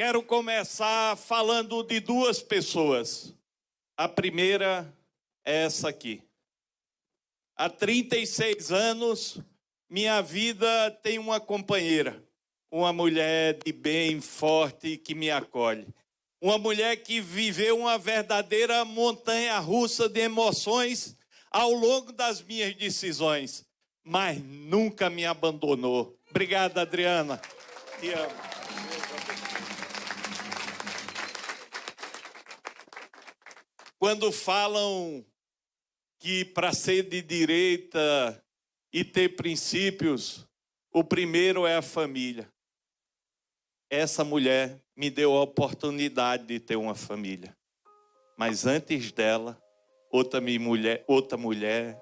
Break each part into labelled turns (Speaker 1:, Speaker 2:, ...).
Speaker 1: Quero começar falando de duas pessoas. A primeira é essa aqui. Há 36 anos, minha vida tem uma companheira. Uma mulher de bem, forte, que me acolhe. Uma mulher que viveu uma verdadeira montanha-russa de emoções ao longo das minhas decisões, mas nunca me abandonou. Obrigado, Adriana. Te amo. Quando falam que para ser de direita e ter princípios, o primeiro é a família. Essa mulher me deu a oportunidade de ter uma família. Mas antes dela, outra mulher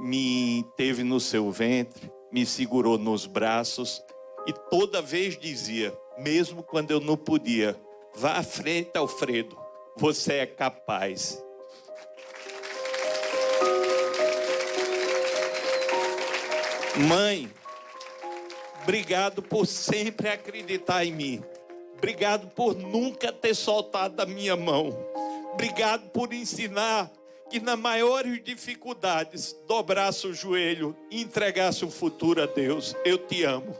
Speaker 1: me teve no seu ventre, me segurou nos braços e toda vez dizia, mesmo quando eu não podia, vá à frente, Alfredo, você é capaz. Mãe, obrigado por sempre acreditar em mim. Obrigado por nunca ter soltado da minha mão. Obrigado por ensinar que nas maiores dificuldades dobrasse o joelho e entregasse o futuro a Deus. Eu te amo.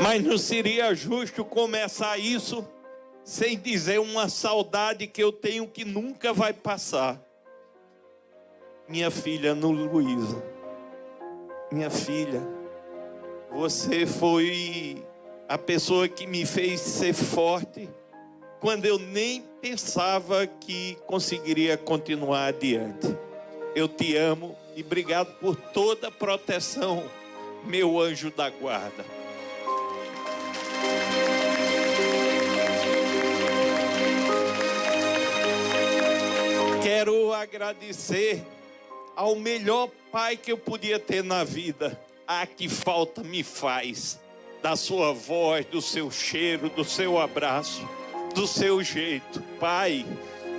Speaker 1: Mas não seria justo começar isso sem dizer uma saudade que eu tenho que nunca vai passar. Minha filha Ana Luísa, minha filha, você foi a pessoa que me fez ser forte quando eu nem pensava que conseguiria continuar adiante. Eu te amo e obrigado por toda a proteção, meu anjo da guarda. Quero agradecer ao melhor pai que eu podia ter na vida. Ah, que falta me faz da sua voz, do seu cheiro, do seu abraço, do seu jeito. Pai,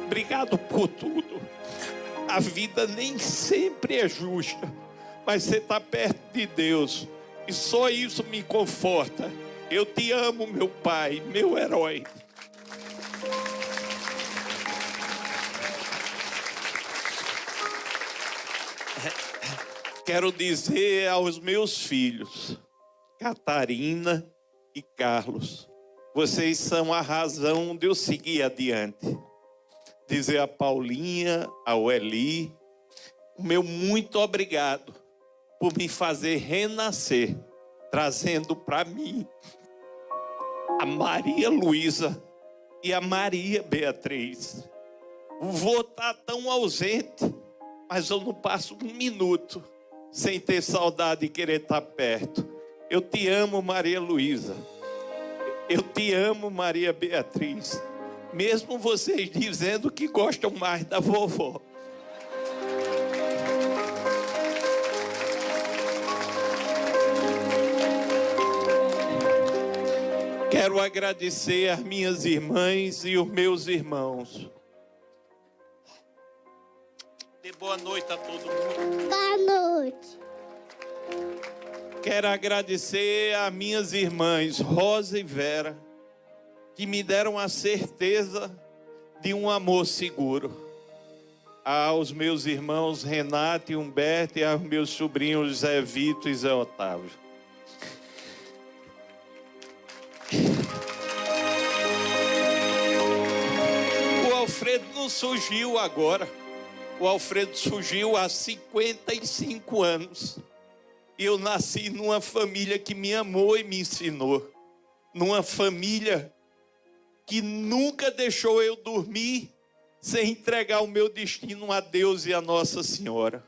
Speaker 1: obrigado por tudo. A vida nem sempre é justa, mas você está perto de Deus e só isso me conforta. Eu te amo, meu pai, meu herói. Quero dizer aos meus filhos, Catarina e Carlos, vocês são a razão de eu seguir adiante. Dizer a Paulinha, ao Eli, o meu muito obrigado por me fazer renascer, trazendo para mim a Maria Luísa e a Maria Beatriz. O vô está tão ausente, mas eu não passo um minuto sem ter saudade e querer estar perto. Eu te amo, Maria Luísa. Eu te amo, Maria Beatriz. Mesmo vocês dizendo que gostam mais da vovó. Quero agradecer as minhas irmãs e os meus irmãos. Dê boa noite a todo mundo.
Speaker 2: Boa noite.
Speaker 1: Quero agradecer a minhas irmãs Rosa e Vera, que me deram a certeza de um amor seguro. Aos meus irmãos Renato e Humberto e aos meus sobrinhos Zé Vitor e Zé Otávio. O Alfredo não surgiu agora. O Alfredo surgiu há 55 anos. E eu nasci numa família que me amou e me ensinou. Numa família que nunca deixou eu dormir sem entregar o meu destino a Deus e a Nossa Senhora.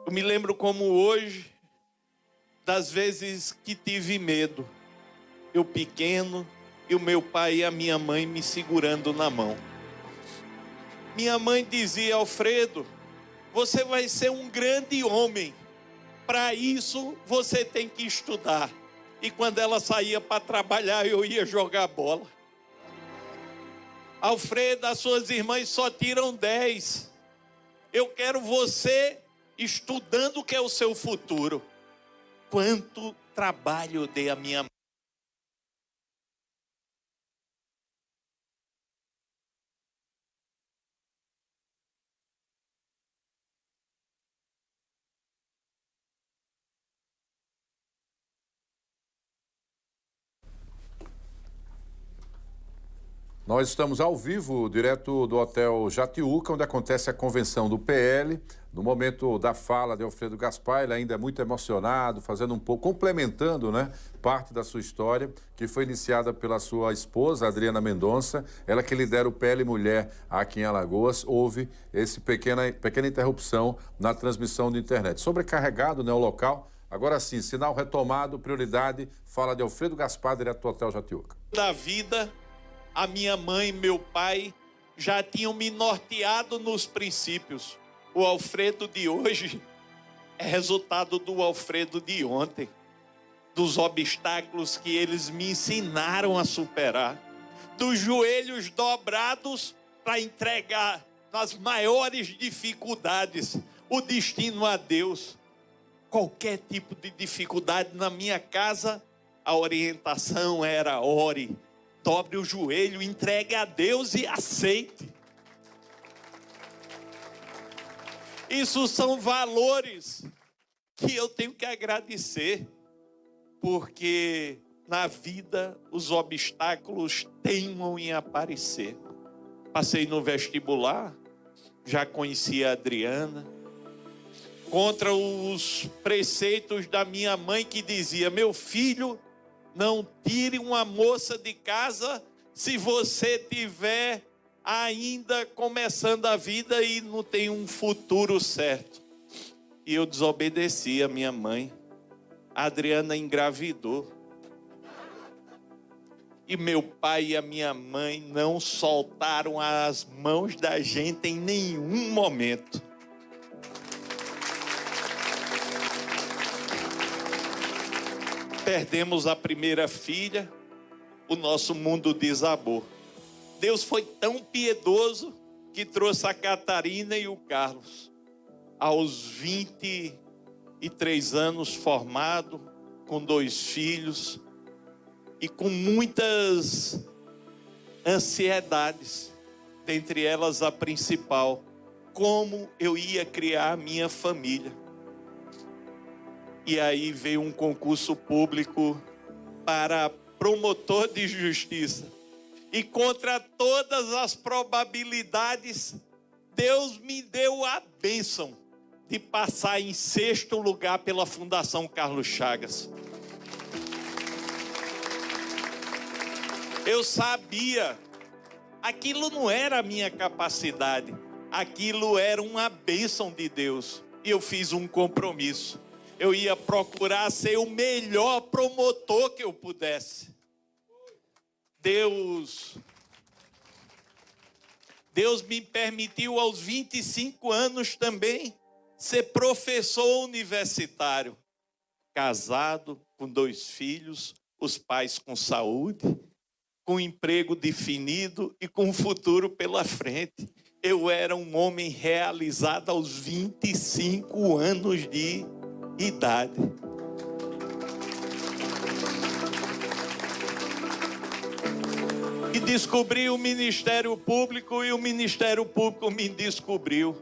Speaker 1: Eu me lembro como hoje, das vezes que tive medo. Eu pequeno, e o meu pai e a minha mãe me segurando na mão. Minha mãe dizia, Alfredo, você vai ser um grande homem. Para isso, você tem que estudar. E quando ela saía para trabalhar, eu ia jogar bola. Alfredo, as suas irmãs só tiram 10. Eu quero você estudando o que é o seu futuro. Quanto trabalho eu dei à minha mãe.
Speaker 2: Nós estamos ao vivo, direto do Hotel Jatiuca, onde acontece a convenção do PL. No momento da fala de Alfredo Gaspar, ele ainda é muito emocionado, fazendo um pouco, complementando, né, parte da sua história, que foi iniciada pela sua esposa, Adriana Mendonça, ela que lidera o PL Mulher aqui em Alagoas. Houve essa pequena interrupção na transmissão de internet. Sobrecarregado, né, o local. Agora sim, sinal retomado, prioridade, fala de Alfredo Gaspar, direto do Hotel Jatiuca.
Speaker 1: Da vida, a minha mãe e meu pai já tinham me norteado nos princípios. O Alfredo de hoje é resultado do Alfredo de ontem, dos obstáculos que eles me ensinaram a superar, dos joelhos dobrados para entregar nas maiores dificuldades o destino a Deus. Qualquer tipo de dificuldade na minha casa, a orientação era: ore, dobre o joelho, entregue a Deus e aceite. Isso são valores que eu tenho que agradecer, porque na vida os obstáculos teimam em aparecer. Passei no vestibular, já conheci a Adriana, contra os preceitos da minha mãe que dizia: meu filho, não tire uma moça de casa se você tiver ainda começando a vida e não tem um futuro certo. E eu desobedeci a minha mãe. A Adriana engravidou. E meu pai e a minha mãe não soltaram as mãos da gente em nenhum momento. Perdemos a primeira filha, o nosso mundo desabou. Deus foi tão piedoso que trouxe a Catarina e o Carlos. Aos 23 anos formado, com 2 filhos e com muitas ansiedades, dentre elas a principal: como eu ia criar a minha família. E aí veio um concurso público para promotor de justiça. E contra todas as probabilidades, Deus me deu a bênção de passar em 6º lugar pela Fundação Carlos Chagas. Eu sabia, aquilo não era a minha capacidade, aquilo era uma bênção de Deus. E eu fiz um compromisso. Eu ia procurar ser o melhor promotor que eu pudesse. Deus me permitiu aos 25 anos também ser professor universitário. Casado, com 2 filhos, os pais com saúde, com emprego definido e com um futuro pela frente. Eu era um homem realizado aos 25 anos de idade. E descobri o Ministério Público, e o Ministério Público me descobriu.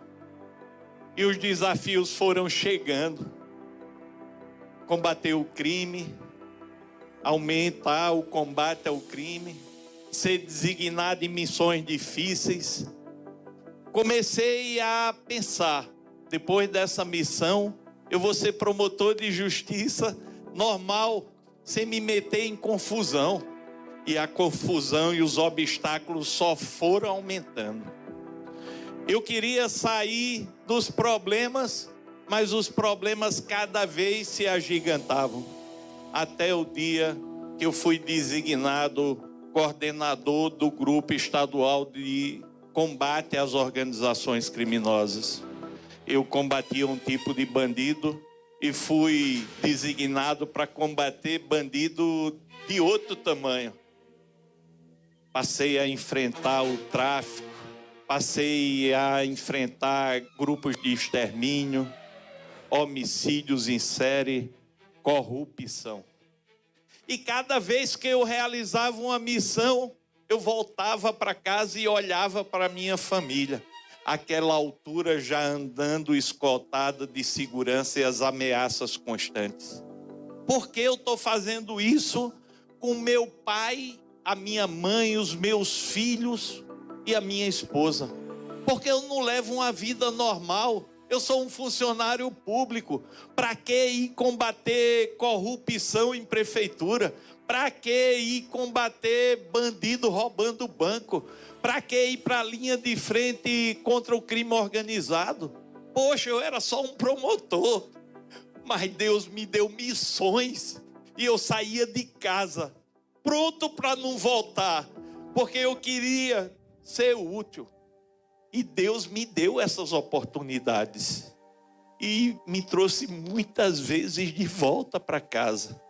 Speaker 1: E os desafios foram chegando. Combater o crime, aumentar o combate ao crime, ser designado em missões difíceis. Comecei a pensar: depois dessa missão, eu vou ser promotor de justiça normal, sem me meter em confusão. E a confusão e os obstáculos só foram aumentando. Eu queria sair dos problemas, mas os problemas cada vez se agigantavam. Até o dia que eu fui designado coordenador do Grupo Estadual de Combate às Organizações Criminosas. Eu combatia um tipo de bandido e fui designado para combater bandido de outro tamanho. Passei a enfrentar o tráfico, passei a enfrentar grupos de extermínio, homicídios em série, corrupção. E cada vez que eu realizava uma missão, eu voltava para casa e olhava para minha família. Àquela altura já andando escoltada de segurança e as ameaças constantes. Por que eu estou fazendo isso com meu pai, a minha mãe, os meus filhos e a minha esposa? Porque eu não levo uma vida normal. Eu sou um funcionário público. Para que ir combater corrupção em prefeitura? Para que ir combater bandido roubando banco? Para que ir para a linha de frente contra o crime organizado? Poxa, eu era só um promotor. Mas Deus me deu missões. E eu saía de casa, pronto para não voltar. Porque eu queria ser útil. E Deus me deu essas oportunidades. E me trouxe muitas vezes de volta para casa.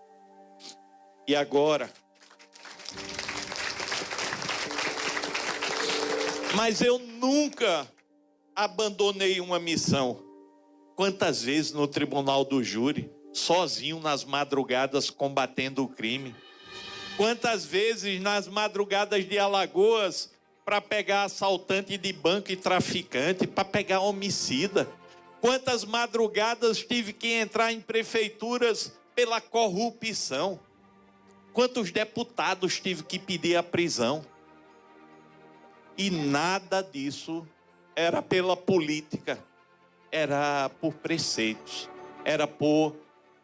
Speaker 1: E agora? Mas eu nunca abandonei uma missão. Quantas vezes no tribunal do júri, sozinho nas madrugadas combatendo o crime? Quantas vezes nas madrugadas de Alagoas para pegar assaltante de banco e traficante, para pegar homicida? Quantas madrugadas tive que entrar em prefeituras pela corrupção? Quantos deputados tive que pedir a prisão? E nada disso era pela política, era por preceitos, era por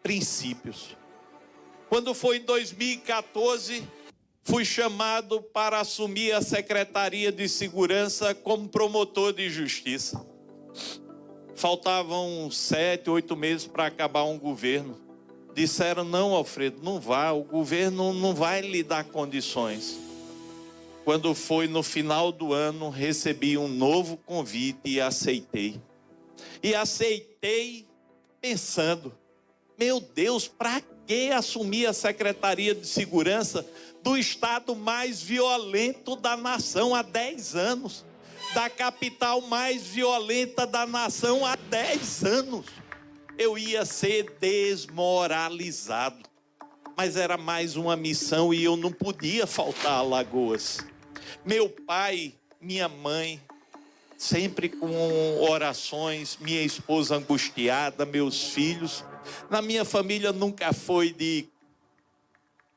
Speaker 1: princípios. Quando foi em 2014, fui chamado para assumir a Secretaria de Segurança como promotor de justiça. Faltavam 7, 8 meses para acabar um governo. Disseram, não, Alfredo, não vá, o governo não vai lhe dar condições. Quando foi no final do ano, recebi um novo convite e aceitei. E aceitei pensando, meu Deus, para que assumir a Secretaria de Segurança do estado mais violento da nação há 10 anos? Da capital mais violenta da nação há 10 anos. Eu ia ser desmoralizado. Mas era mais uma missão e eu não podia faltar a Alagoas. Meu pai, minha mãe, sempre com orações, minha esposa angustiada, meus filhos. Na minha família nunca foi de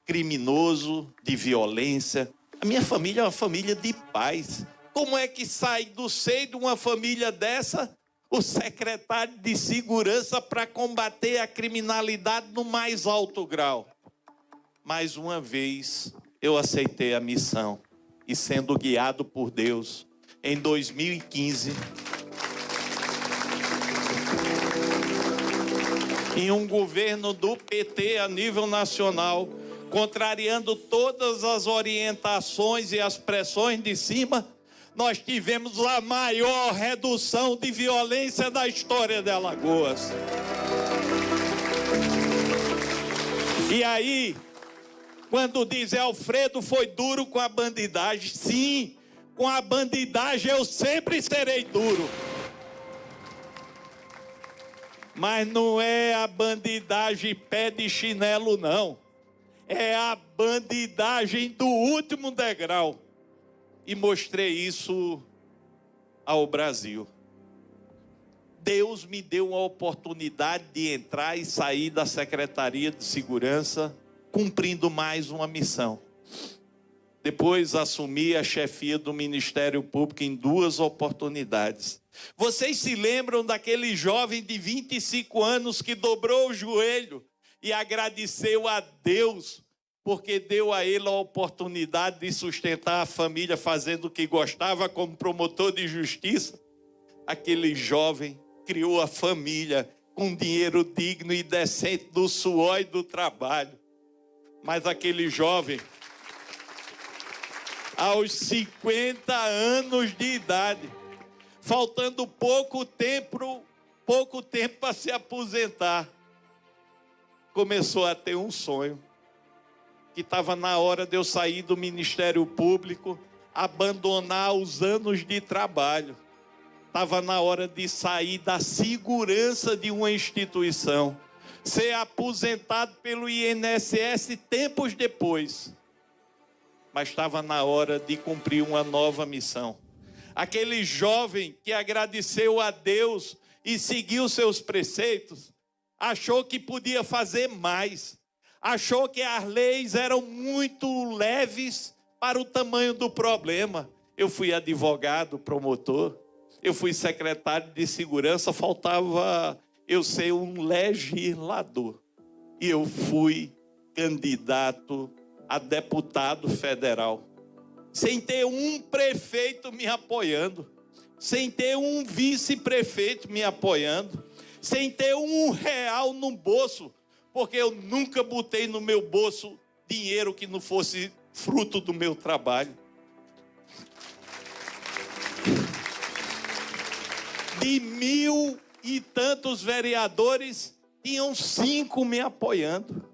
Speaker 1: criminoso, de violência. A minha família é uma família de paz. Como é que sai do seio de uma família dessa o secretário de segurança para combater a criminalidade no mais alto grau? Mais uma vez eu aceitei a missão e, sendo guiado por Deus, em 2015, em um governo do PT a nível nacional, contrariando todas as orientações e as pressões de cima, nós tivemos a maior redução de violência da história de Alagoas. E aí, quando dizem Alfredo foi duro com a bandidagem, sim, com a bandidagem eu sempre serei duro. Mas não é a bandidagem pé de chinelo, não. É a bandidagem do último degrau. E mostrei isso ao Brasil. Deus me deu a oportunidade de entrar e sair da Secretaria de Segurança, cumprindo mais uma missão. Depois assumi a chefia do Ministério Público em 2 oportunidades. Vocês se lembram daquele jovem de 25 anos que dobrou o joelho e agradeceu a Deus porque deu a ele a oportunidade de sustentar a família fazendo o que gostava como promotor de justiça? Aquele jovem criou a família com dinheiro digno e decente do suor e do trabalho. Mas aquele jovem, aos 50 anos de idade, faltando pouco tempo para se aposentar, começou a ter um sonho. Que estava na hora de eu sair do Ministério Público, abandonar os anos de trabalho. Estava na hora de sair da segurança de uma instituição. Ser aposentado pelo INSS tempos depois. Mas estava na hora de cumprir uma nova missão. Aquele jovem que agradeceu a Deus e seguiu seus preceitos, achou que podia fazer mais. Achou que as leis eram muito leves para o tamanho do problema. Eu fui advogado, promotor, eu fui secretário de segurança, faltava eu ser um legislador. E eu fui candidato a deputado federal, sem ter um prefeito me apoiando, sem ter um vice-prefeito me apoiando, sem ter R$1 no bolso, porque eu nunca botei no meu bolso dinheiro que não fosse fruto do meu trabalho. De 1.000 e tantos vereadores, tinham 5 me apoiando.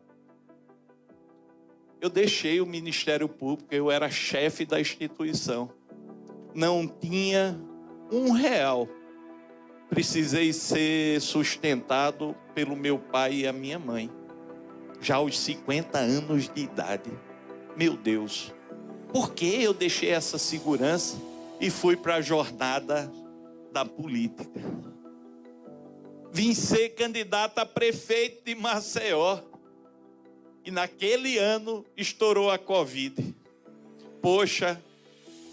Speaker 1: Eu deixei o Ministério Público, eu era chefe da instituição. Não tinha R$1. Precisei ser sustentado pelo meu pai e a minha mãe. Já aos 50 anos de idade. Meu Deus, por que eu deixei essa segurança e fui para a jornada da política? Vim ser candidato a prefeito de Maceió. E naquele ano estourou a Covid. Poxa,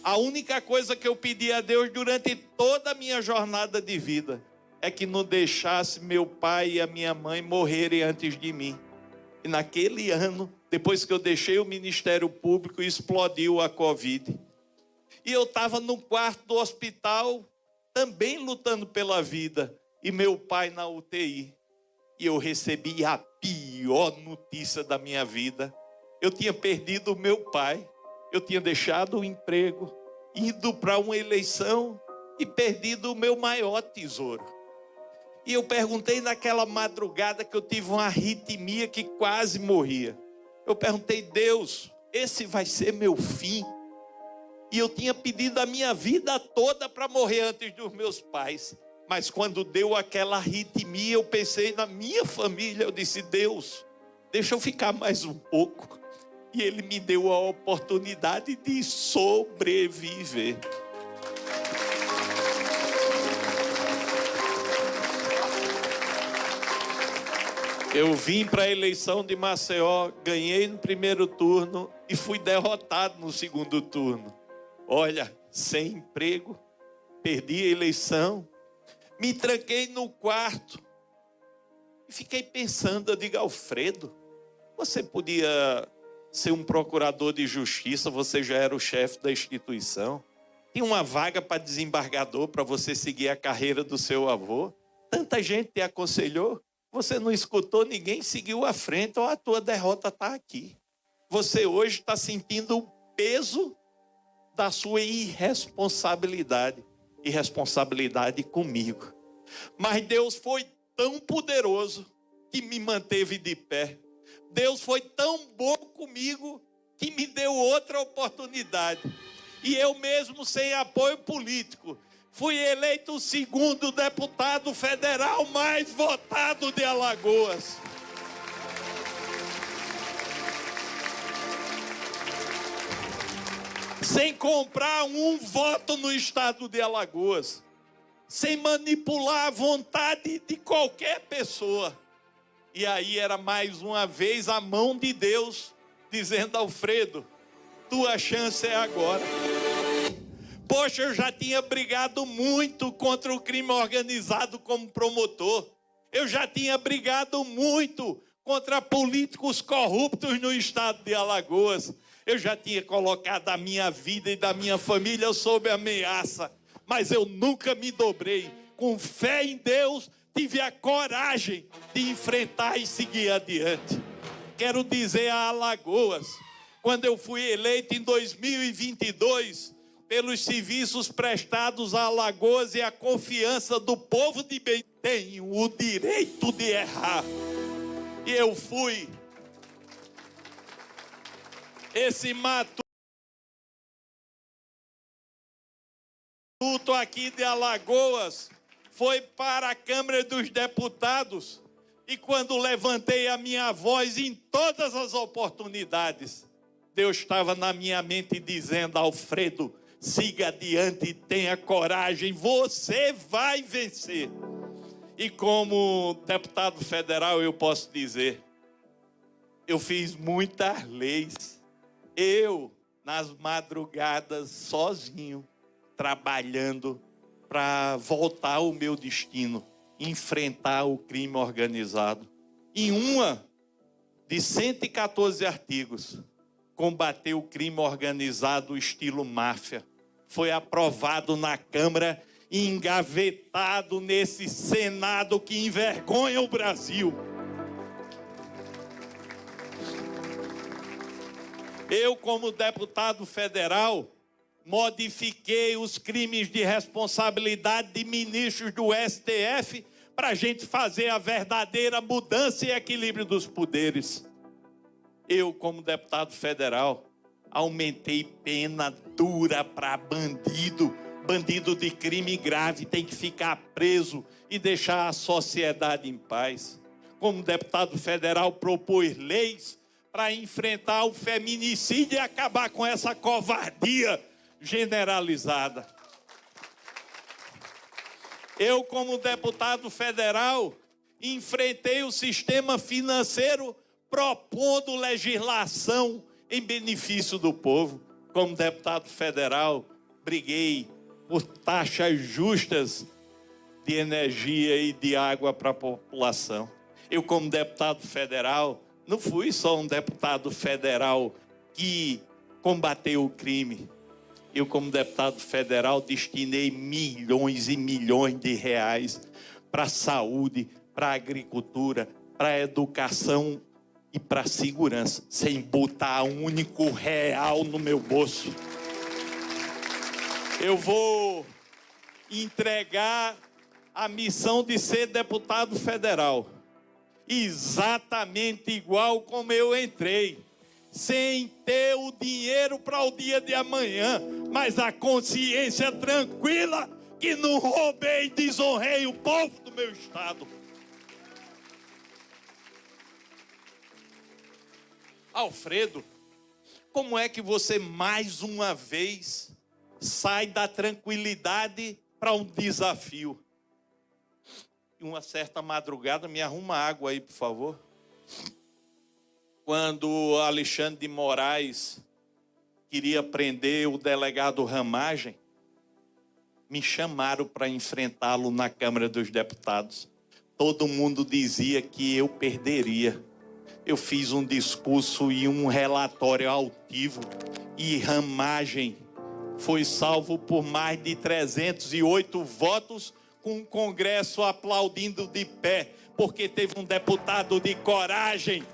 Speaker 1: a única coisa que eu pedi a Deus durante toda a minha jornada de vida é que não deixasse meu pai e a minha mãe morrerem antes de mim. E naquele ano, depois que eu deixei o Ministério Público, explodiu a Covid. E eu estava no quarto do hospital, também lutando pela vida, e meu pai na UTI. E eu recebi a pior notícia da minha vida. Eu tinha perdido o meu pai, eu tinha deixado o emprego, ido para uma eleição e perdido o meu maior tesouro. E eu perguntei naquela madrugada que eu tive uma arritmia que quase morria. Eu perguntei, Deus, esse vai ser meu fim? E eu tinha pedido a minha vida toda para morrer antes dos meus pais. Mas quando deu aquela arritmia, eu pensei na minha família. Eu disse, Deus, deixa eu ficar mais um pouco. E Ele me deu a oportunidade de sobreviver. Eu vim para a eleição de Maceió, ganhei no primeiro turno e fui derrotado no segundo turno. Olha, sem emprego, perdi a eleição, me tranquei no quarto e fiquei pensando, eu digo, Alfredo, você podia ser um procurador de justiça, você já era o chefe da instituição, tinha uma vaga para desembargador para você seguir a carreira do seu avô, tanta gente te aconselhou, você não escutou, ninguém seguiu à frente, ou a tua derrota está aqui. Você hoje está sentindo o peso da sua irresponsabilidade comigo. Mas Deus foi tão poderoso que me manteve de pé. Deus foi tão bom comigo que me deu outra oportunidade. E eu mesmo sem apoio político, fui eleito o 2º deputado federal mais votado de Alagoas. Sem comprar um voto no estado de Alagoas. Sem manipular a vontade de qualquer pessoa. E aí era mais uma vez a mão de Deus dizendo, Alfredo, tua chance é agora. Poxa, eu já tinha brigado muito contra o crime organizado como promotor. Eu já tinha brigado muito contra políticos corruptos no estado de Alagoas. Eu já tinha colocado a minha vida e da minha família sob ameaça. Mas eu nunca me dobrei. Com fé em Deus, tive a coragem de enfrentar e seguir adiante. Quero dizer a Alagoas, quando eu fui eleito em 2022, pelos serviços prestados a Alagoas e a confiança do povo de bem, tenho o direito de errar. E eu fui. Esse matuto aqui de Alagoas foi para a Câmara dos Deputados. E quando levantei a minha voz em todas as oportunidades, Deus estava na minha mente dizendo: Alfredo, siga adiante e tenha coragem, você vai vencer. E como deputado federal eu posso dizer, eu fiz muitas leis. Eu, nas madrugadas, sozinho, trabalhando para voltar ao meu destino, enfrentar o crime organizado. Em uma de 114 artigos, combater o crime organizado estilo máfia. Foi aprovado na Câmara e engavetado nesse Senado que envergonha o Brasil. Eu, como deputado federal, modifiquei os crimes de responsabilidade de ministros do STF para a gente fazer a verdadeira mudança e equilíbrio dos poderes. Eu, como deputado federal, aumentei pena dura para bandido. Bandido de crime grave tem que ficar preso e deixar a sociedade em paz. Como deputado federal, propus leis para enfrentar o feminicídio e acabar com essa covardia generalizada. Eu, como deputado federal, enfrentei o sistema financeiro propondo legislação em benefício do povo. Como deputado federal, briguei por taxas justas de energia e de água para a população. Eu, como deputado federal, não fui só um deputado federal que combateu o crime. Eu, como deputado federal, destinei milhões e milhões de reais para a saúde, para a agricultura, para a educação e para a segurança, sem botar um único real no meu bolso. Eu vou entregar a missão de ser deputado federal, exatamente igual como eu entrei, sem ter o dinheiro para o dia de amanhã, mas a consciência tranquila que não roubei e desonrei o povo do meu estado. Alfredo, como é que você mais uma vez sai da tranquilidade para um desafio? Uma certa madrugada, me arruma água aí, por favor. Quando Alexandre de Moraes queria prender o delegado Ramagem, me chamaram para enfrentá-lo na Câmara dos Deputados. Todo mundo dizia que eu perderia. Eu fiz um discurso e um relatório altivo e Ramagem foi salvo por mais de 308 votos, com o Congresso aplaudindo de pé, porque teve um deputado de coragem.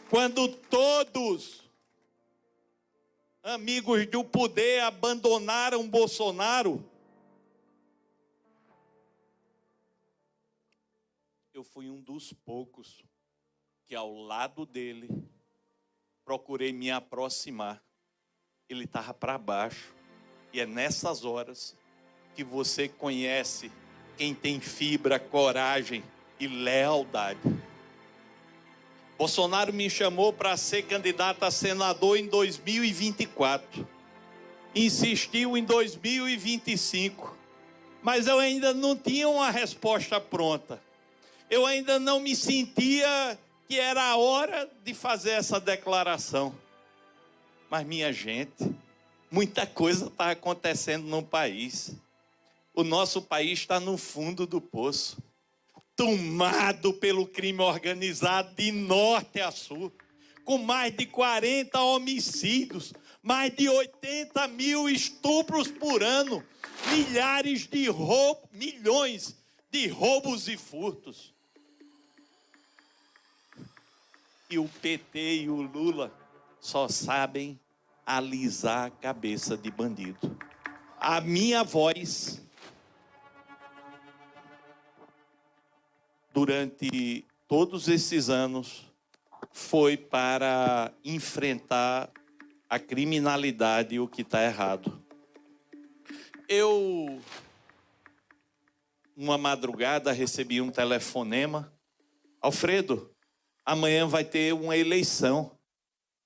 Speaker 1: Quando todos, amigos do poder, abandonaram Bolsonaro, eu fui um dos poucos que, ao lado dele, procurei me aproximar. Ele estava para baixo. E é nessas horas que você conhece quem tem fibra, coragem e lealdade. Bolsonaro me chamou para ser candidato a senador em 2024. Insistiu em 2025. Mas eu ainda não tinha uma resposta pronta. Eu ainda não me sentia que era a hora de fazer essa declaração. Mas, minha gente, muita coisa está acontecendo no país. O nosso país está no fundo do poço, tomado pelo crime organizado de norte a sul, com mais de 40 homicídios, mais de 80 mil estupros por ano, milhões de roubos e furtos. E o PT e o Lula só sabem alisar a cabeça de bandido. A minha voz durante todos esses anos foi para enfrentar a criminalidade e o que está errado. Eu, uma madrugada, recebi um telefonema. Alfredo, amanhã vai ter uma eleição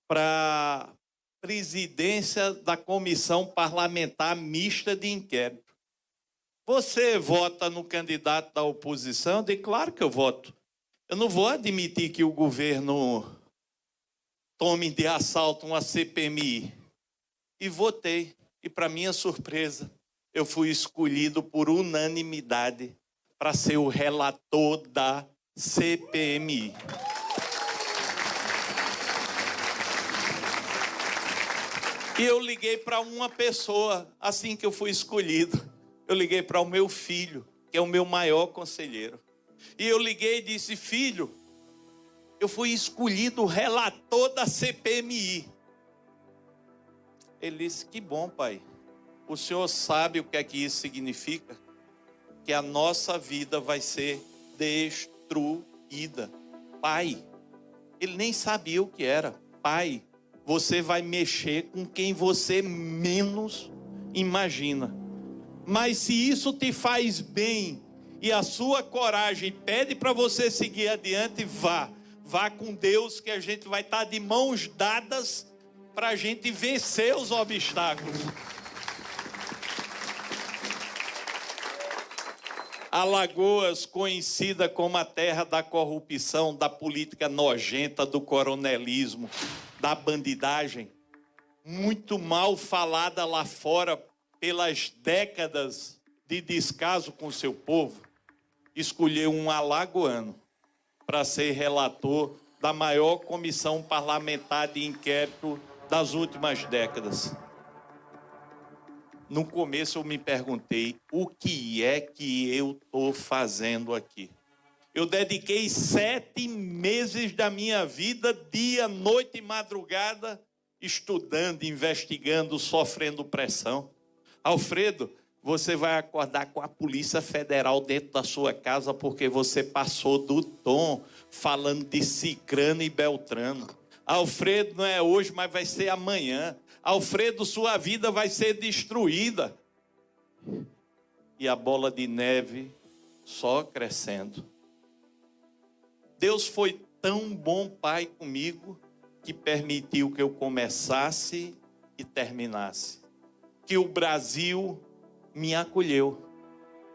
Speaker 1: para presidência da Comissão Parlamentar Mista de Inquérito. Você vota no candidato da oposição? Eu digo, claro que eu voto. Eu não vou admitir que o governo tome de assalto uma CPMI. E votei. E, para minha surpresa, eu fui escolhido por unanimidade para ser o relator da CPMI. E eu liguei para uma pessoa, assim que eu fui escolhido. Eu liguei para o meu filho, que é o meu maior conselheiro. E eu liguei e disse, filho, eu fui escolhido relator da CPMI. Ele disse, que bom, pai. O senhor sabe o que é que isso significa? Que a nossa vida vai ser destruída. Pai, ele nem sabia o que era. Pai, você vai mexer com quem você menos imagina. Mas se isso te faz bem e a sua coragem pede para você seguir adiante, vá. Vá com Deus, que a gente vai estar de mãos dadas para a gente vencer os obstáculos. Alagoas, conhecida como a terra da corrupção, da política nojenta, do coronelismo, da bandidagem, muito mal falada lá fora pelas décadas de descaso com o seu povo, escolheu um alagoano para ser relator da maior comissão parlamentar de inquérito das últimas décadas. No começo eu me perguntei, o que é que eu estou fazendo aqui? Eu dediquei 7 meses da minha vida, dia, noite e madrugada, estudando, investigando, sofrendo pressão. Alfredo, você vai acordar com a Polícia Federal dentro da sua casa porque você passou do tom falando de Cicrano e Beltrano. Alfredo, não é hoje, mas vai ser amanhã. Alfredo, sua vida vai ser destruída. E a bola de neve só crescendo. Deus foi tão bom pai comigo que permitiu que eu começasse e terminasse. Que o Brasil me acolheu.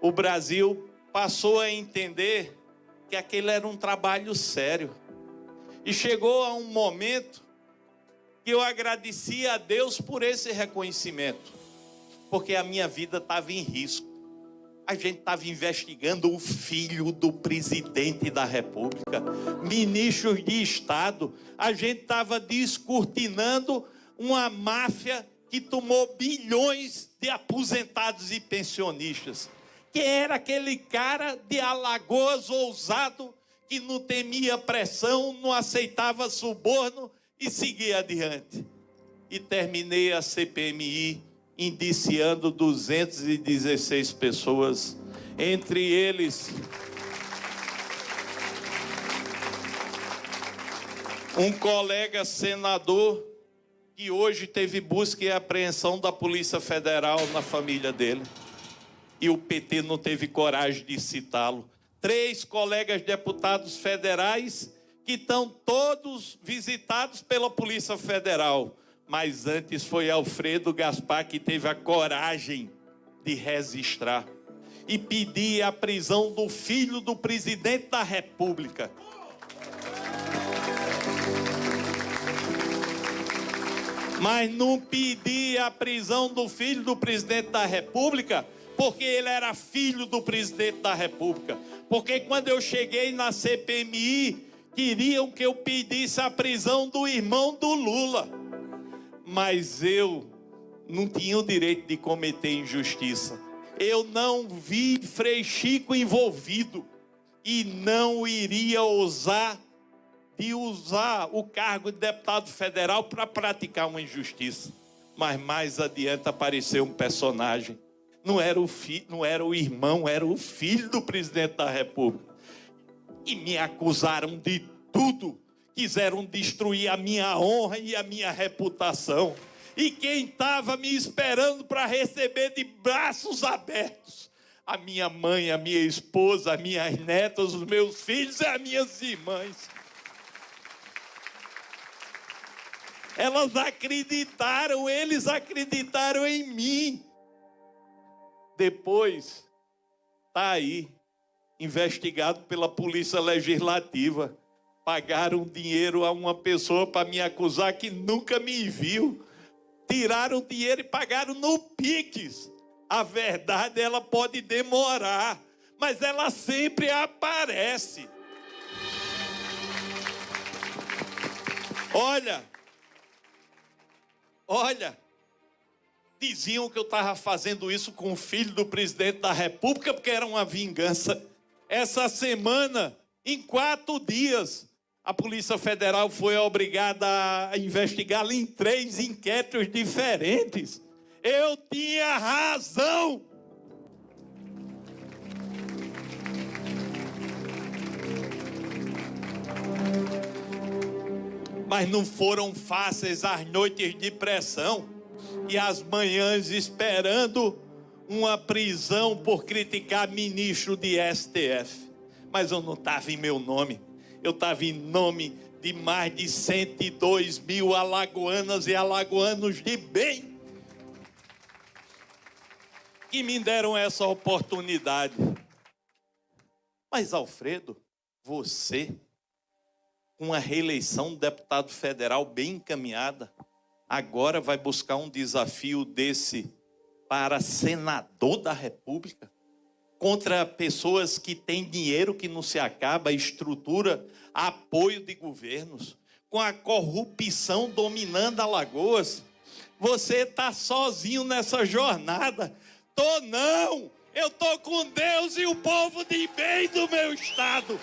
Speaker 1: O Brasil passou a entender que aquele era um trabalho sério. E chegou a um momento que eu agradecia a Deus por esse reconhecimento, porque a minha vida estava em risco. A gente estava investigando o filho do presidente da República, ministros de Estado. A gente estava descortinando uma máfia que tomou bilhões de aposentados e pensionistas. Que era aquele cara de Alagoas ousado, que não temia pressão, não aceitava suborno e seguia adiante. E terminei a CPMI indiciando 216 pessoas, entre eles um colega senador que hoje teve busca e apreensão da Polícia Federal na família dele. E o PT não teve coragem de citá-lo. 3 colegas deputados federais que estão todos visitados pela Polícia Federal. Mas antes foi Alfredo Gaspar que teve a coragem de registrar e pedir a prisão do filho do presidente da República. Mas não pedir a prisão do filho do presidente da República porque ele era filho do presidente da República. Porque quando eu cheguei na CPMI, queriam que eu pedisse a prisão do irmão do Lula. Mas eu não tinha o direito de cometer injustiça. Eu não vi Frei Chico envolvido e não iria ousar o cargo de deputado federal para praticar uma injustiça. Mas mais adiante apareceu um personagem. Não era o irmão, era o filho do presidente da República. e me acusaram de tudo. Quiseram destruir a minha honra e a minha reputação. E quem estava me esperando para receber de braços abertos? A minha mãe, a minha esposa, as minhas netas, os meus filhos e as minhas irmãs. Elas acreditaram, eles acreditaram em mim. Depois, está aí, investigado pela Polícia Legislativa. Pagaram dinheiro a uma pessoa para me acusar que nunca me viu. Tiraram dinheiro e pagaram no Pix. A verdade, ela pode demorar, mas ela sempre aparece. Olha, diziam que eu estava fazendo isso com o filho do presidente da República porque era uma vingança. Essa semana, em 4 dias, a Polícia Federal foi obrigada a investigá-lo em 3 inquéritos diferentes. Eu tinha razão. Mas não foram fáceis as noites de pressão e as manhãs esperando uma prisão por criticar ministro de STF. Mas eu não estava em meu nome. Eu estava em nome de mais de 102 mil alagoanas e alagoanos de bem que me deram essa oportunidade. Mas, Alfredo, você, com uma reeleição de deputado federal bem encaminhada, agora vai buscar um desafio desse para senador da República? Contra pessoas que têm dinheiro que não se acaba, estrutura, apoio de governos, com a corrupção dominando Alagoas. Você está sozinho nessa jornada. Tô não! Eu tô com Deus e o povo de bem do meu estado.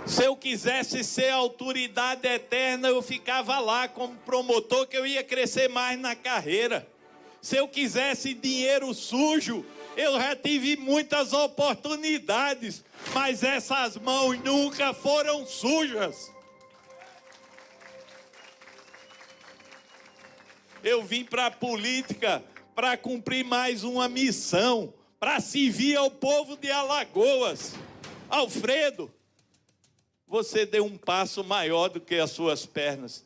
Speaker 1: Se eu quisesse ser autoridade eterna, eu ficava lá como promotor, que eu ia crescer mais na carreira. Se eu quisesse dinheiro sujo, eu já tive muitas oportunidades, mas essas mãos nunca foram sujas. Eu vim para a política para cumprir mais uma missão, para servir ao povo de Alagoas. Alfredo, você deu um passo maior do que as suas pernas.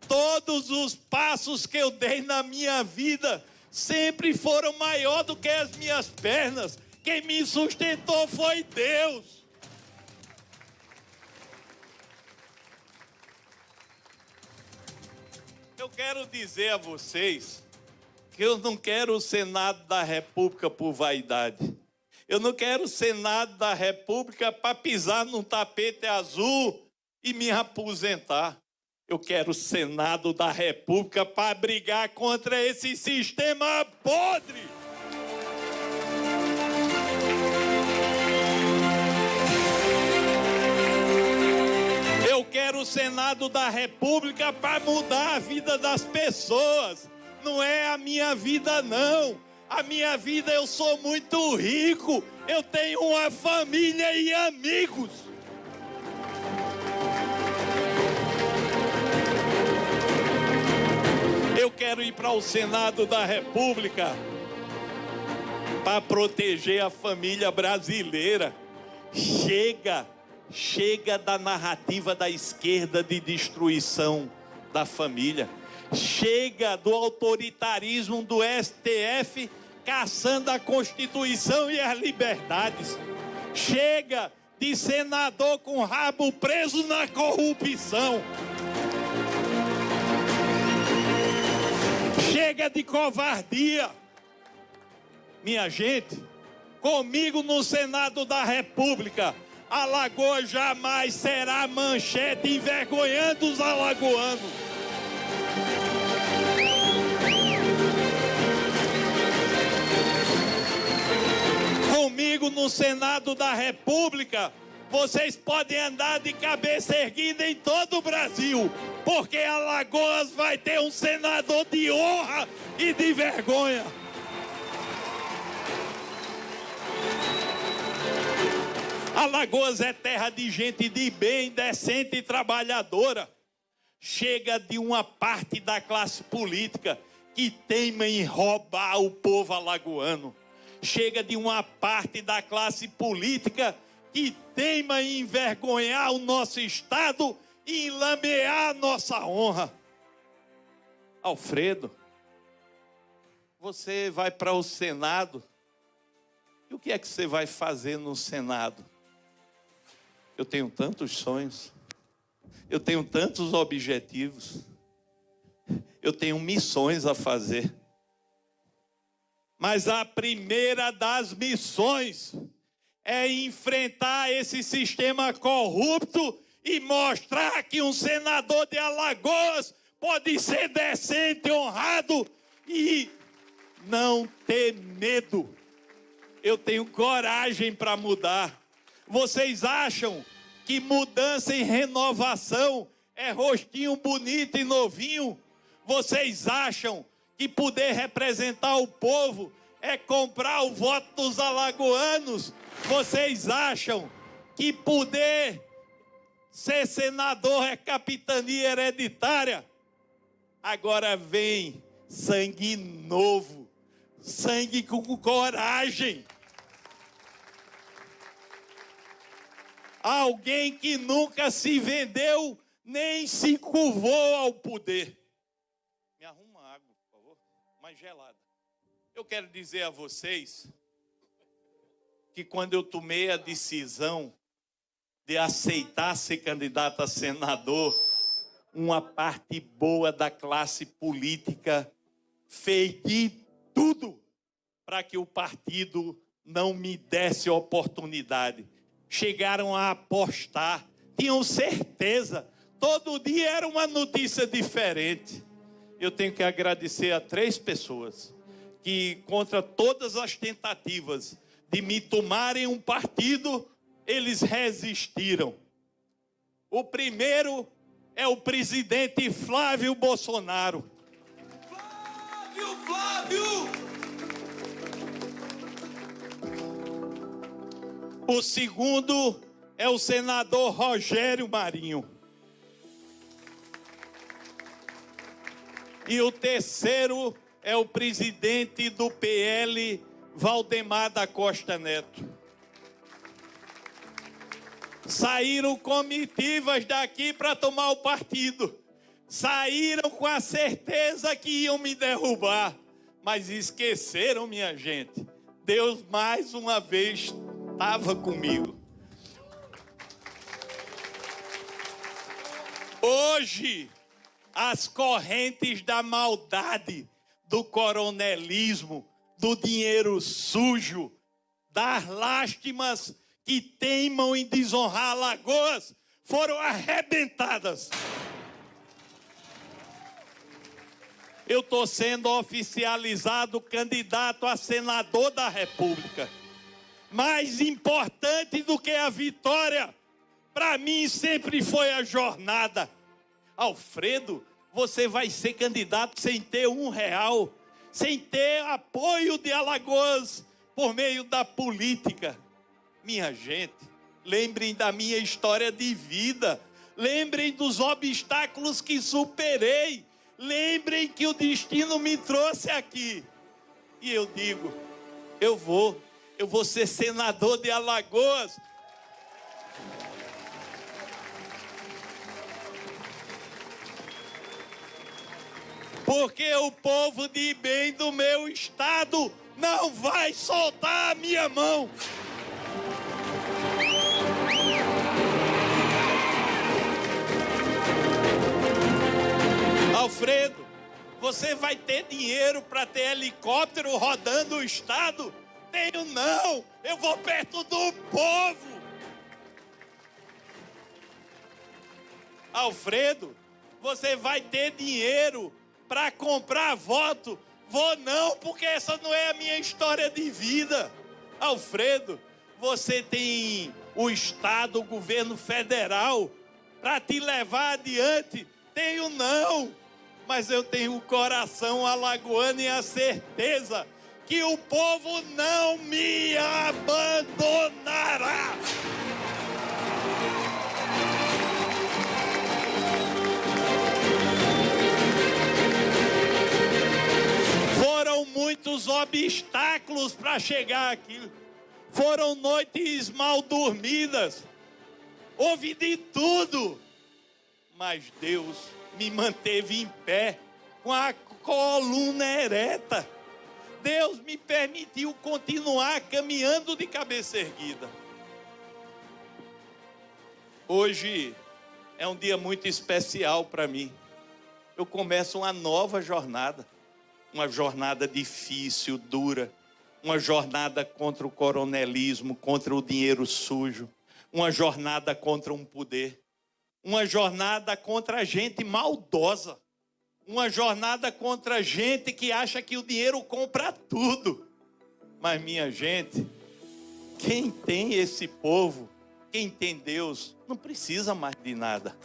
Speaker 1: Todos os passos que eu dei na minha vida sempre foram maior do que as minhas pernas. Quem me sustentou foi Deus. Eu quero dizer a vocês que eu não quero o Senado da República por vaidade. Eu não quero o Senado da República para pisar num tapete azul e me aposentar. Eu quero o Senado da República para brigar contra esse sistema podre. Eu quero o Senado da República para mudar a vida das pessoas. Não é a minha vida, não. A minha vida, eu sou muito rico. Eu tenho uma família e amigos. Eu quero ir para o Senado da República para proteger a família brasileira. Chega da narrativa da esquerda de destruição da família. Chega do autoritarismo do STF caçando a Constituição e as liberdades. Chega de senador com rabo preso na corrupção. Chega de covardia. Minha gente, comigo no Senado da República, Alagoas jamais será manchete envergonhando os alagoanos. Comigo no Senado da República, Vocês podem andar de cabeça erguida em todo o Brasil, porque Alagoas vai ter um senador de honra e de vergonha. Alagoas é terra de gente de bem, decente e trabalhadora. Chega de uma parte da classe política que teima em roubar o povo alagoano. Chega de uma parte da classe política que teima em envergonhar o nosso Estado e enlamear a nossa honra. Alfredo, você vai para o Senado. E o que é que você vai fazer no Senado? Eu tenho tantos sonhos. Eu tenho tantos objetivos. Eu tenho missões a fazer. Mas a primeira das missões é enfrentar esse sistema corrupto e mostrar que um senador de Alagoas pode ser decente, honrado e não ter medo. Eu tenho coragem para mudar. Vocês acham que mudança e renovação é rostinho bonito e novinho? Vocês acham que poder representar o povo é comprar o voto dos alagoanos? Vocês acham que poder ser senador é capitania hereditária? Agora vem sangue novo, sangue com coragem. Alguém que nunca se vendeu nem se curvou ao poder. Me arruma água, por favor, mais gelada. Eu quero dizer a vocês que quando eu tomei a decisão de aceitar ser candidato a senador, uma parte boa da classe política fez de tudo para que o partido não me desse oportunidade. Chegaram a apostar, tinham certeza, todo dia era uma notícia diferente. Eu tenho que agradecer a 3 pessoas que, contra todas as tentativas de me tomarem um partido, eles resistiram. O primeiro é o presidente Flávio Bolsonaro. Flávio! O segundo é o senador Rogério Marinho. E o terceiro é o presidente do PL, Valdemar da Costa Neto. Saíram comitivas daqui para tomar o partido. Saíram com a certeza que iam me derrubar. Mas esqueceram, minha gente. Deus mais uma vez estava comigo. Hoje, as correntes da maldade, do coronelismo, do dinheiro sujo, das lástimas que teimam em desonrar Alagoas, foram arrebentadas. Eu estou sendo oficializado candidato a senador da República. Mais importante do que a vitória, para mim sempre foi a jornada. Alfredo, você vai ser candidato sem ter R$1, sem ter apoio de Alagoas por meio da política. Minha gente, lembrem da minha história de vida, lembrem dos obstáculos que superei, lembrem que o destino me trouxe aqui. E eu digo, eu vou ser senador de Alagoas. Porque o povo de bem do meu estado não vai soltar a minha mão. Alfredo, você vai ter dinheiro para ter helicóptero rodando o estado? Tenho não, eu vou perto do povo. Alfredo, você vai ter dinheiro para comprar voto? Vou não, porque essa não é a minha história de vida. Alfredo, você tem o Estado, o governo federal para te levar adiante. Tenho não, mas eu tenho o coração alagoano e a certeza que o povo não me abandonará. Foram muitos obstáculos para chegar aqui. Foram noites mal dormidas. Houve de tudo. Mas Deus me manteve em pé, com a coluna ereta. Deus me permitiu continuar caminhando de cabeça erguida. Hoje é um dia muito especial para mim. Eu começo uma nova jornada. Uma jornada difícil, dura. Uma jornada contra o coronelismo, contra o dinheiro sujo. Uma jornada contra um poder. Uma jornada contra a gente maldosa. Uma jornada contra a gente que acha que o dinheiro compra tudo. Mas, minha gente, quem tem esse povo, quem tem Deus, não precisa mais de nada.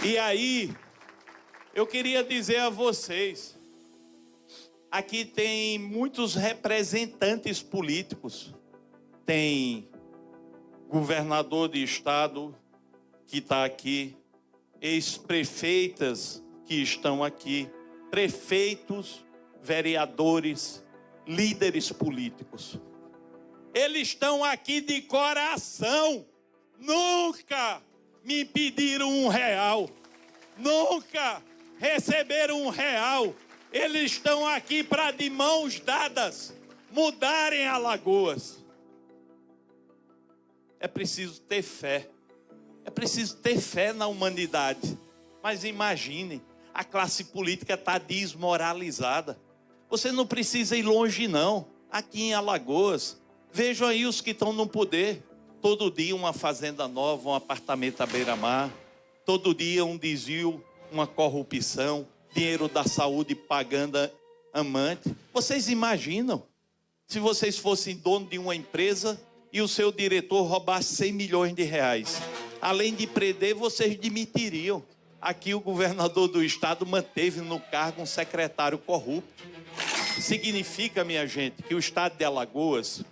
Speaker 1: E aí, eu queria dizer a vocês, aqui tem muitos representantes políticos. Tem governador de estado que está aqui, ex-prefeitas que estão aqui, prefeitos, vereadores, líderes políticos. Eles estão aqui de coração. Nunca me pediram R$1. Nunca receberam R$1. Eles estão aqui para, de mãos dadas, mudarem Alagoas. É preciso ter fé. É preciso ter fé na humanidade. Mas imagine, a classe política está desmoralizada. Você não precisa ir longe, não. Aqui em Alagoas, vejam aí os que estão no poder. Todo dia uma fazenda nova, um apartamento à beira-mar. Todo dia um desvio, uma corrupção, dinheiro da saúde pagando amante. Vocês imaginam se vocês fossem dono de uma empresa e o seu diretor roubasse R$100 milhões? Além de prender, vocês demitiriam. Aqui o governador do estado manteve no cargo um secretário corrupto. Significa, minha gente, que o estado de Alagoas,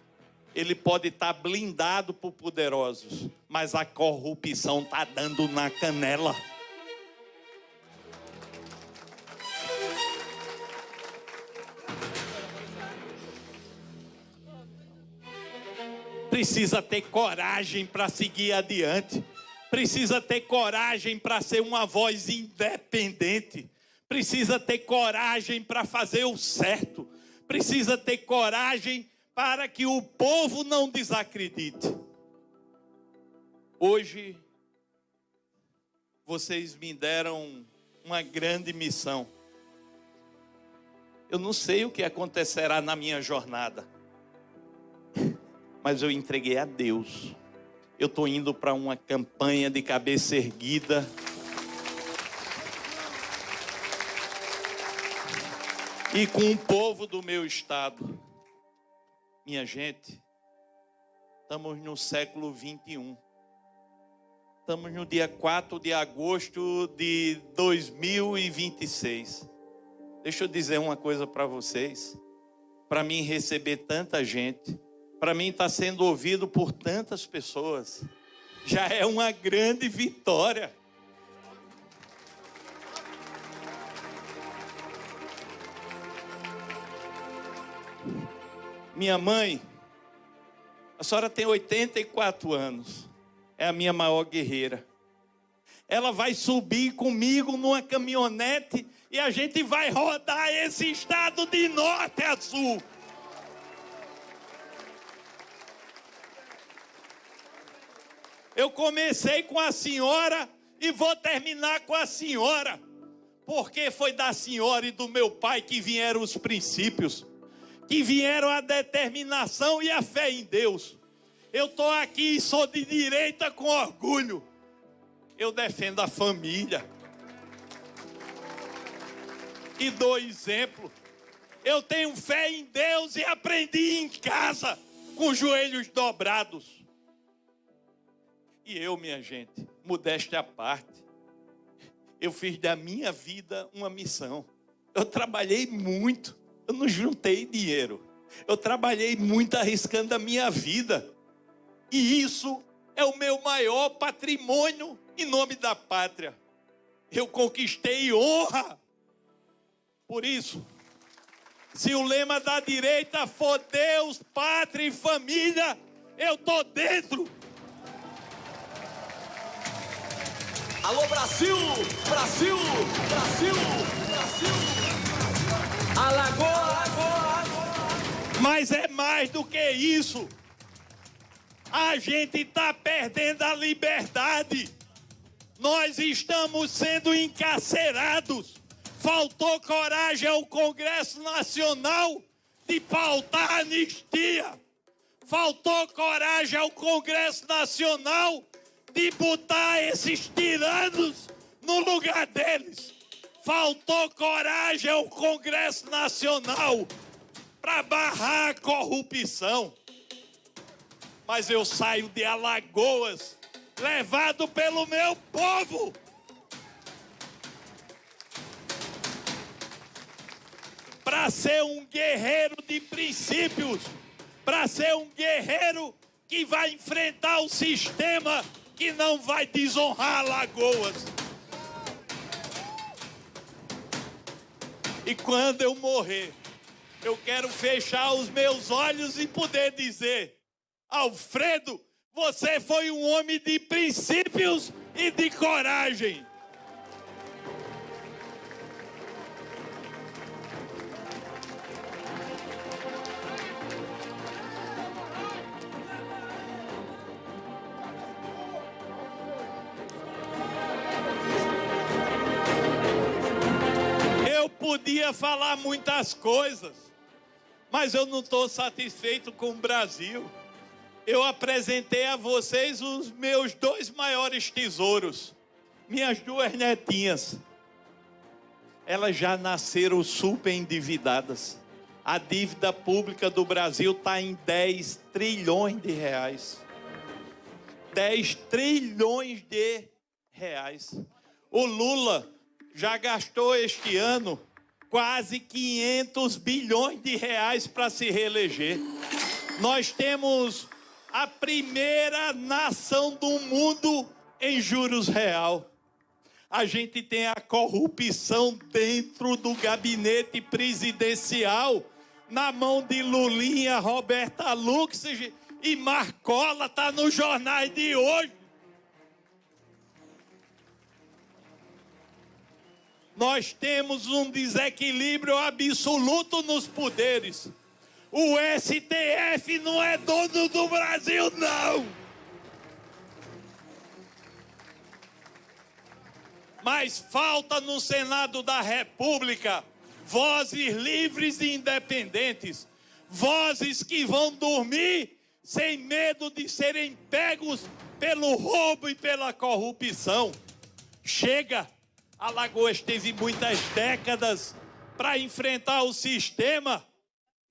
Speaker 1: ele pode estar blindado por poderosos, mas a corrupção está dando na canela. Precisa ter coragem para seguir adiante. Precisa ter coragem para ser uma voz independente. Precisa ter coragem para fazer o certo. Precisa ter coragem para que o povo não desacredite. Hoje, vocês me deram uma grande missão. Eu não sei o que acontecerá na minha jornada, mas eu entreguei a Deus. Eu estou indo para uma campanha de cabeça erguida. E com o povo do meu estado. Minha gente, estamos no século 21. Estamos no dia 4 de agosto de 2026. Deixa eu dizer uma coisa para vocês. Para mim receber tanta gente, para mim estar sendo ouvido por tantas pessoas, já é uma grande vitória. Minha mãe, a senhora tem 84 anos, é a minha maior guerreira. Ela vai subir comigo numa caminhonete e a gente vai rodar esse estado de norte a sul. Eu comecei com a senhora e vou terminar com a senhora, porque foi da senhora e do meu pai que vieram os princípios, que vieram a determinação e a fé em Deus. Eu estou aqui e sou de direita com orgulho. Eu defendo a família. E dou exemplo. Eu tenho fé em Deus e aprendi em casa, com os joelhos dobrados. E eu, minha gente, modéstia à parte, eu fiz da minha vida uma missão. Eu trabalhei muito, eu não juntei dinheiro. Eu trabalhei muito arriscando a minha vida. E isso é o meu maior patrimônio em nome da pátria. Eu conquistei honra. Por isso, se o lema da direita for Deus, pátria e família, eu estou dentro.
Speaker 3: Alô, Brasil! Brasil! Brasil! Brasil! Alagoas!
Speaker 1: Mas é mais do que isso. A gente está perdendo a liberdade. Nós estamos sendo encarcerados. Faltou coragem ao Congresso Nacional de pautar a anistia. Faltou coragem ao Congresso Nacional de botar esses tiranos no lugar deles. Faltou coragem ao Congresso Nacional para barrar a corrupção. Mas eu saio de Alagoas, levado pelo meu povo. Para ser um guerreiro de princípios, para ser um guerreiro que vai enfrentar o sistema que não vai desonrar Alagoas. E quando eu morrer, eu quero fechar os meus olhos e poder dizer: Alfredo, você foi um homem de princípios e de coragem. Eu podia falar muitas coisas, mas eu não estou satisfeito com o Brasil. Eu apresentei a vocês os meus 2 maiores tesouros, minhas 2 netinhas. Elas já nasceram super endividadas. A dívida pública do Brasil está em 10 trilhões de reais. 10 trilhões de reais. O Lula já gastou este ano quase 500 bilhões de reais para se reeleger. Nós temos a primeira nação do mundo em juros real. A gente tem a corrupção dentro do gabinete presidencial, na mão de Lulinha, Roberta Luxemburgo e Marcola, está nos jornais de hoje. Nós temos um desequilíbrio absoluto nos poderes. O STF não é dono do Brasil, não. Mas falta no Senado da República vozes livres e independentes. Vozes que vão dormir sem medo de serem pegos pelo roubo e pela corrupção. Chega! Alagoas teve muitas décadas para enfrentar o sistema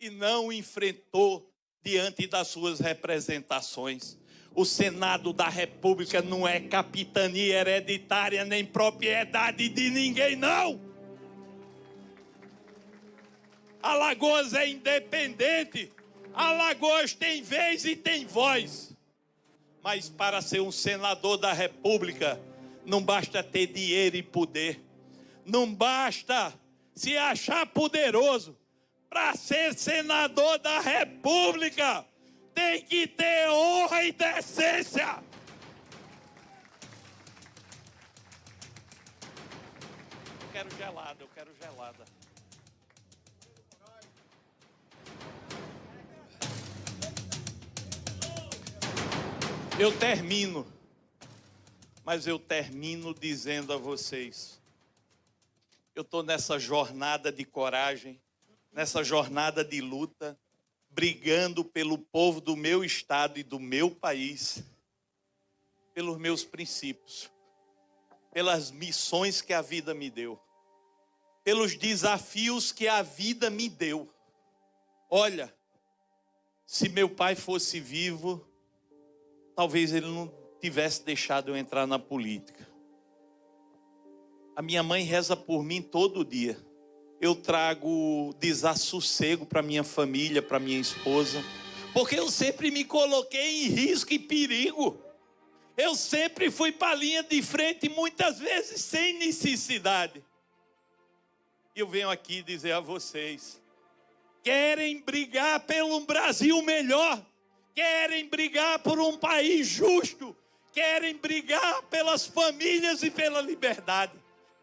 Speaker 1: e não enfrentou diante das suas representações. O Senado da República não é capitania hereditária nem propriedade de ninguém, não. Alagoas é independente. Alagoas tem vez e tem voz. Mas para ser um senador da República, não basta ter dinheiro e poder. Não basta se achar poderoso. Para ser senador da República, tem que ter honra e decência. Eu quero gelada, eu quero gelada. Eu termino, mas eu termino dizendo a vocês, eu estou nessa jornada de coragem, nessa jornada de luta, brigando pelo povo do meu estado e do meu país, pelos meus princípios, pelas missões que a vida me deu. pelos desafios que a vida me deu. Olha, se meu pai fosse vivo, talvez ele não tivesse deixado eu entrar na política. A minha mãe reza por mim todo dia. Eu trago desassossego para minha família, para minha esposa, porque eu sempre me coloquei em risco e perigo. Eu sempre fui para a linha de frente, muitas vezes sem necessidade. E eu venho aqui dizer a vocês: querem brigar pelo Brasil melhor, querem brigar por um país justo, querem brigar pelas famílias e pela liberdade,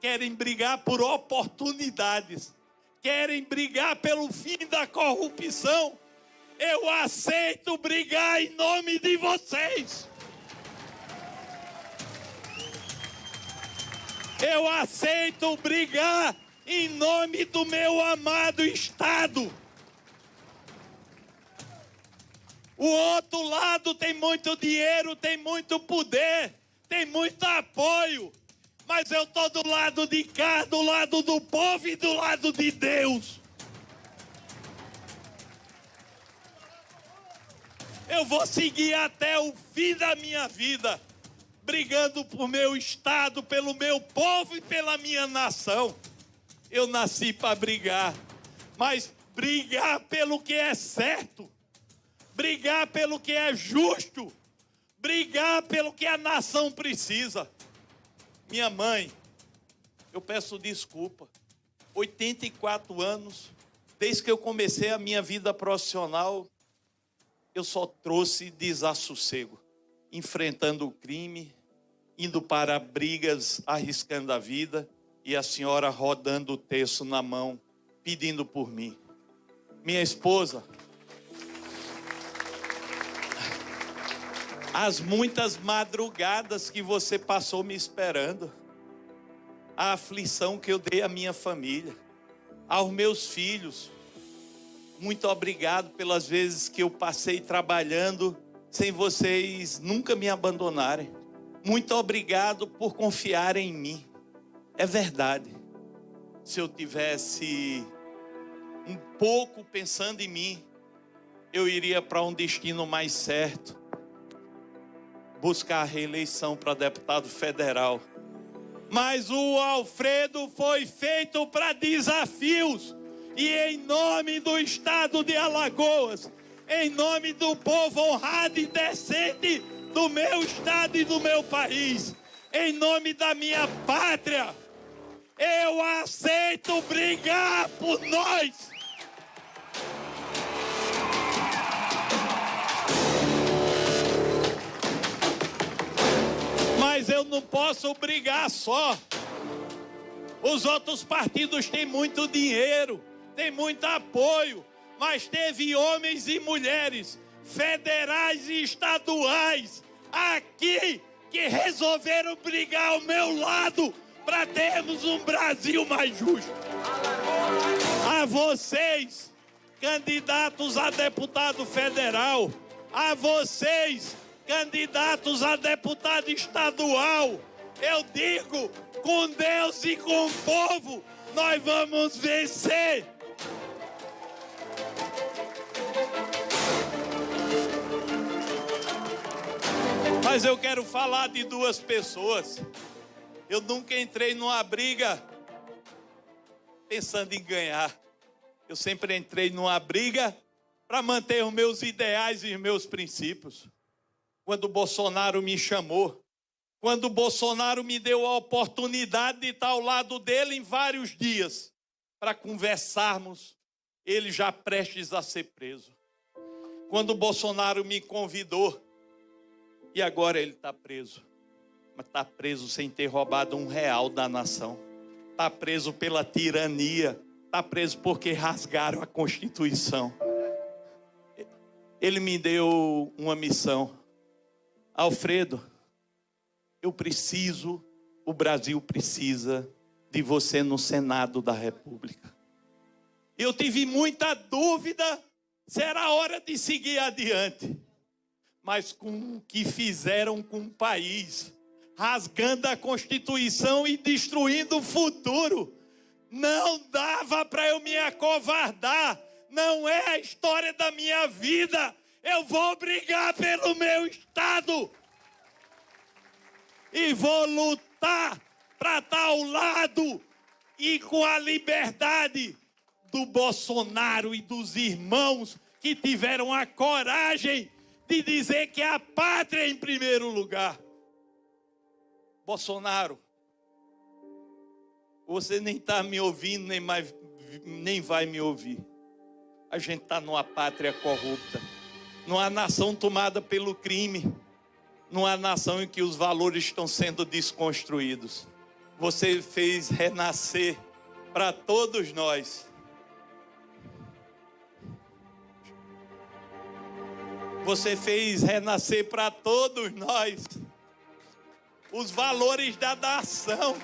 Speaker 1: querem brigar por oportunidades, querem brigar pelo fim da corrupção. Eu aceito brigar em nome de vocês. Eu aceito brigar em nome do meu amado Estado. O outro lado tem muito dinheiro, tem muito poder, tem muito apoio. Mas eu estou do lado de cá, do lado do povo e do lado de Deus. Eu vou seguir até o fim da minha vida, brigando por meu Estado, pelo meu povo e pela minha nação. Eu nasci para brigar, mas brigar pelo que é certo, brigar pelo que é justo, brigar pelo que a nação precisa. Minha mãe, eu peço desculpa, 84 anos, desde que eu comecei a minha vida profissional, eu só trouxe desassossego, enfrentando o crime, indo para brigas, arriscando a vida, e a senhora rodando o terço na mão, pedindo por mim. Minha esposa, as muitas madrugadas que você passou me esperando, a aflição que eu dei à minha família, aos meus filhos, muito obrigado pelas vezes que eu passei trabalhando sem vocês nunca me abandonarem. Muito obrigado por confiarem em mim. É verdade. Se eu tivesse um pouco pensando em mim, eu iria para um destino mais certo, buscar a reeleição para deputado federal. Mas o Alfredo foi feito para desafios. E em nome do Estado de Alagoas, em nome do povo honrado e decente do meu Estado e do meu país, em nome da minha pátria, eu aceito brigar por nós. Mas eu não posso brigar só. Os outros partidos têm muito dinheiro, têm muito apoio, mas teve homens e mulheres, federais e estaduais, aqui, que resolveram brigar ao meu lado para termos um Brasil mais justo. A vocês, candidatos a deputado federal, a vocês, candidatos a deputado estadual, eu digo, com Deus e com o povo, nós vamos vencer. Mas eu quero falar de duas pessoas. Eu nunca entrei numa briga pensando em ganhar. Eu sempre entrei numa briga para manter os meus ideais e os meus princípios. Quando o Bolsonaro me chamou, quando o Bolsonaro me deu a oportunidade de estar ao lado dele em vários dias, para conversarmos, ele já prestes a ser preso. Quando o Bolsonaro me convidou, e agora ele está preso. Mas está preso sem ter roubado R$1 da nação. Está preso pela tirania. Está preso porque rasgaram a Constituição. Ele me deu uma missão. Alfredo, o Brasil precisa de você no Senado da República. Eu tive muita dúvida se era hora de seguir adiante. Mas com o que fizeram com o país, rasgando a Constituição e destruindo o futuro, Não dava para eu me acovardar. Não é a história da minha vida. Eu vou brigar pelo meu estado. E vou lutar para estar ao lado e com a liberdade do Bolsonaro e dos irmãos que tiveram a coragem de dizer que a pátria é em primeiro lugar. Bolsonaro, você nem está me ouvindo, nem vai me ouvir. A gente está numa pátria corrupta, numa nação tomada pelo crime, numa nação em que os valores estão sendo desconstruídos. Você fez renascer para todos nós. Você fez renascer para todos nós os valores da nação,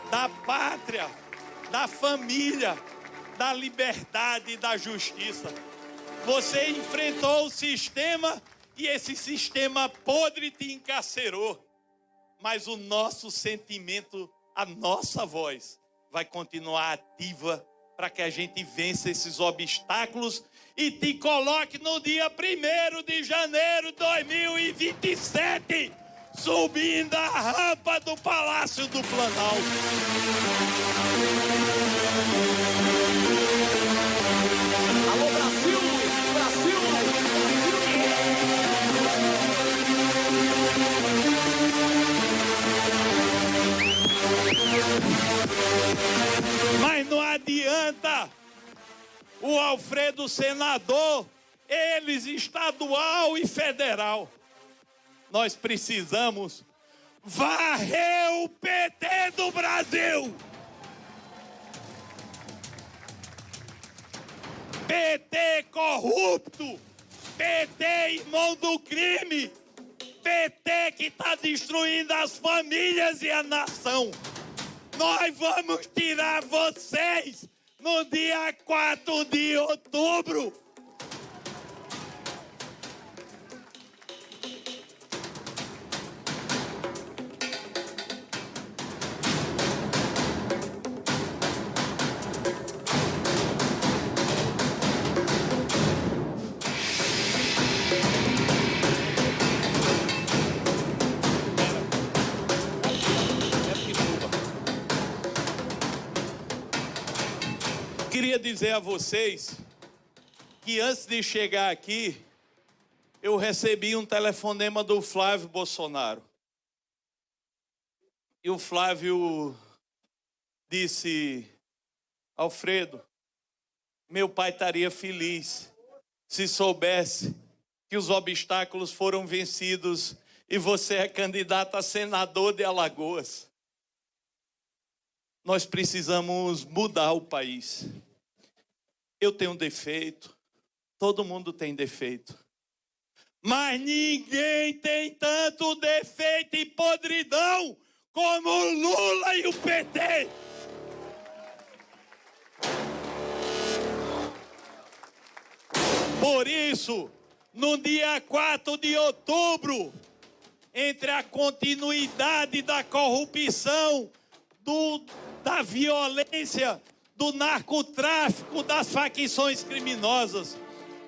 Speaker 1: da pátria, da família, da liberdade e da justiça. Você enfrentou o sistema e esse sistema podre te encarcerou. Mas o nosso sentimento, a nossa voz vai continuar ativa para que a gente vença esses obstáculos e te coloque no dia 1º de janeiro de 2027, subindo a rampa do Palácio do Planalto.
Speaker 3: Alô, Brasil! Brasil!
Speaker 1: Mas não adianta o Alfredo senador, eles estadual e federal. Nós precisamos varrer o PT do Brasil. PT corrupto, PT irmão do crime, PT que está destruindo as famílias e a nação. Nós vamos tirar vocês no dia 4 de outubro. Queria dizer a vocês que antes de chegar aqui, eu recebi um telefonema do Flávio Bolsonaro. E o Flávio disse: Alfredo, meu pai estaria feliz se soubesse que os obstáculos foram vencidos e você é candidato a senador de Alagoas. Nós precisamos mudar o país. Eu tenho defeito, todo mundo tem defeito. Mas ninguém tem tanto defeito e podridão como o Lula e o PT. Por isso, no dia 4 de outubro, entre a continuidade da corrupção, da violência, do narcotráfico, das facções criminosas,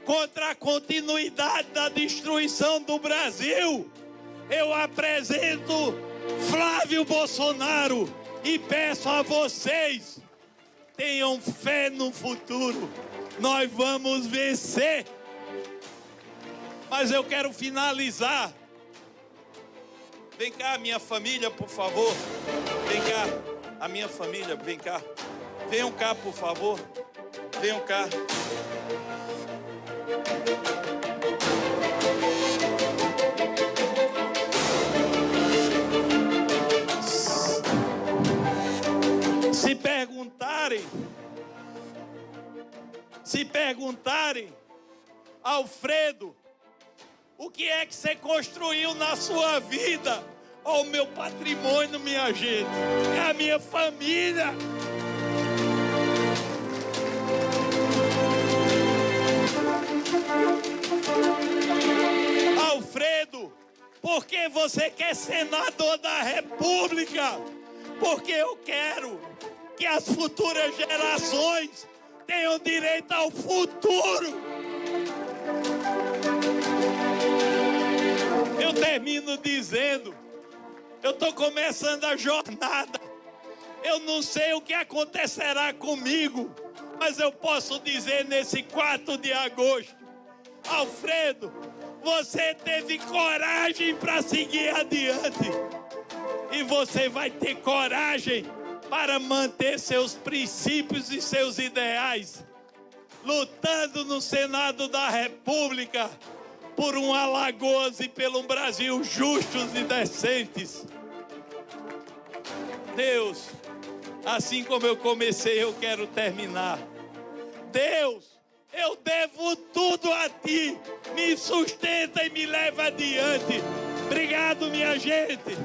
Speaker 1: contra a continuidade da destruição do Brasil, eu apresento Flávio Bolsonaro e peço a vocês, tenham fé no futuro, nós vamos vencer. Mas eu quero finalizar. Vem cá, minha família, por favor. Vem cá, a minha família, vem cá. Venham cá, por favor. Venham cá. Se perguntarem, Alfredo, o que é que você construiu na sua vida? Ó, o meu patrimônio, minha gente, é a minha família. Alfredo, por que você quer senador da República? Porque eu quero que as futuras gerações tenham direito ao futuro. Eu termino dizendo, eu estou começando a jornada. Eu não sei o que acontecerá comigo, mas eu posso dizer nesse 4 de agosto, Alfredo, você teve coragem para seguir adiante. E você vai ter coragem para manter seus princípios e seus ideais, lutando no Senado da República por um Alagoas e pelo Brasil justos e decentes. Deus, assim como eu comecei, eu quero terminar. Deus, eu devo tudo a Ti. Me sustenta e me leva adiante. Obrigado, minha gente.